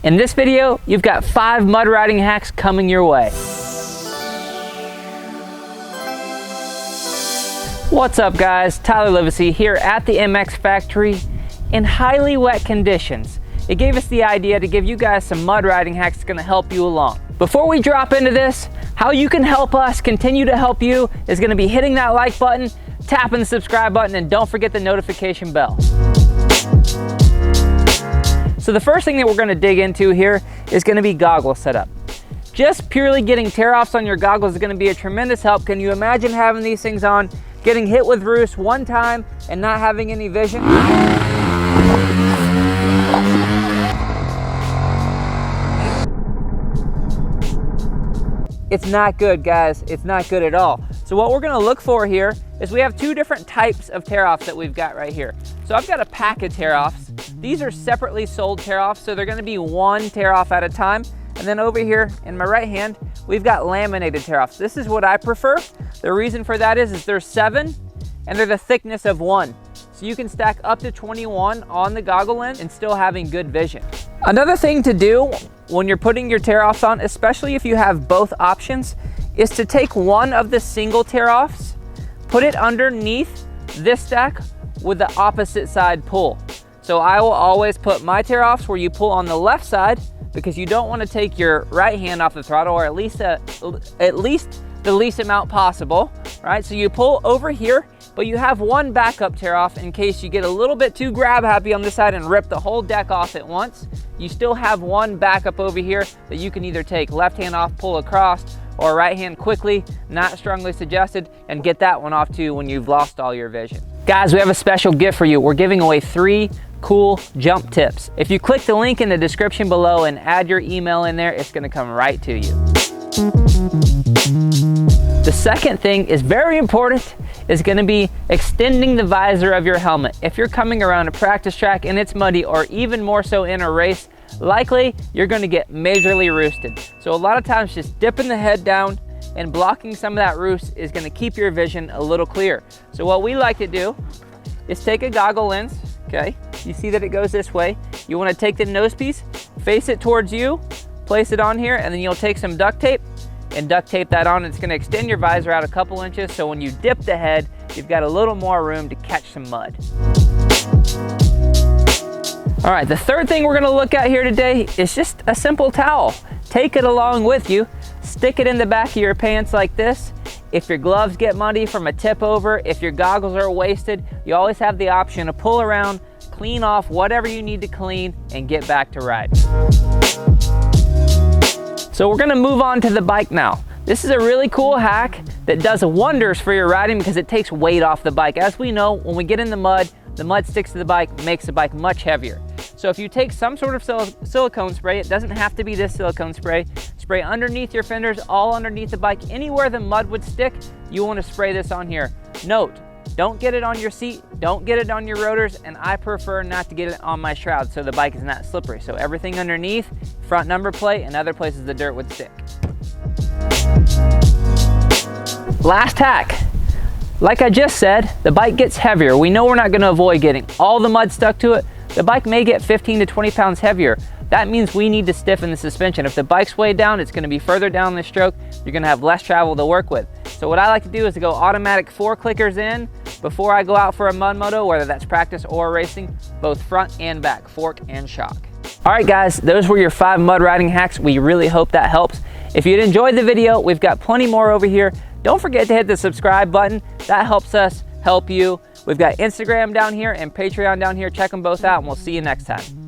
In this video, you've got 5 mud riding hacks coming your way. What's up guys, Tyler Livesey here at the MX Factory. In highly wet conditions, it gave us the idea to give you guys some mud riding hacks that's gonna help you along. Before we drop into this, how you can help us continue to help you is gonna be hitting that like button, tapping the subscribe button, and don't forget the notification bell. So the first thing that we're gonna dig into here is gonna be goggle setup. Just purely getting tear-offs on your goggles is gonna be a tremendous help. Can you imagine having these things on, getting hit with roost one time and not having any vision? It's not good, guys. It's not good at all. So what we're gonna look for here is we have 2 different types of tear-offs that we've got right here. So I've got a pack of tear-offs. These are separately sold tear-offs, so they're gonna be 1 tear-off at a time. And then over here in my right hand, we've got laminated tear-offs. This is what I prefer. The reason for that is there's 7 and they're the thickness of 1. So you can stack up to 21 on the goggle lens and still having good vision. Another thing to do when you're putting your tear-offs on, especially if you have both options, is to take one of the single tear-offs, put it underneath this stack with the opposite side pull. So I will always put my tear-offs where you pull on the left side, because you don't want to take your right hand off the throttle, or at least the least amount possible, right? So you pull over here, but you have one backup tear off in case you get a little bit too grab happy on this side and rip the whole deck off at once. You still have one backup over here that you can either take left hand off, pull across, or right hand quickly, not strongly suggested, and get that one off too when you've lost all your vision. Guys, we have a special gift for you. We're giving away 3 cool jump tips. If you click the link in the description below and add your email in there, it's gonna come right to you. The second thing is very important, is gonna be extending the visor of your helmet. If you're coming around a practice track and it's muddy, or even more so in a race, likely you're gonna get majorly roosted. So a lot of times just dipping the head down and blocking some of that roost is gonna keep your vision a little clear. So what we like to do is take a goggle lens, okay? You see that it goes this way. You wanna take the nose piece, face it towards you, place it on here, and then you'll take some duct tape and duct tape that on. It's gonna extend your visor out a couple inches, so when you dip the head, you've got a little more room to catch some mud. All right, the third thing we're gonna look at here today is just a simple towel. Take it along with you, stick it in the back of your pants like this. If your gloves get muddy from a tip over, if your goggles are wasted, you always have the option to pull around, clean off whatever you need to clean, and get back to riding. So we're gonna move on to the bike now. This is a really cool hack that does wonders for your riding because it takes weight off the bike. As we know, when we get in the mud sticks to the bike, makes the bike much heavier. So if you take some sort of silicone spray, it doesn't have to be this silicone spray, spray underneath your fenders, all underneath the bike, anywhere the mud would stick, you wanna spray this on here. Note, don't get it on your seat, don't get it on your rotors, and I prefer not to get it on my shroud so the bike is not slippery. So everything underneath, front number plate, and other places the dirt would stick. Last hack. Like I just said, the bike gets heavier. We know we're not gonna avoid getting all the mud stuck to it. The bike may get 15 to 20 pounds heavier. That means we need to stiffen the suspension. If the bike's way down, it's gonna be further down the stroke. You're gonna have less travel to work with. So what I like to do is to go automatic 4 clickers in before I go out for a mud moto, whether that's practice or racing, both front and back, fork and shock. All right guys, those were your 5 mud riding hacks. We really hope that helps. If you'd enjoyed the video, we've got plenty more over here. Don't forget to hit the subscribe button. That helps us help you. We've got Instagram down here and Patreon down here. Check them both out and we'll see you next time.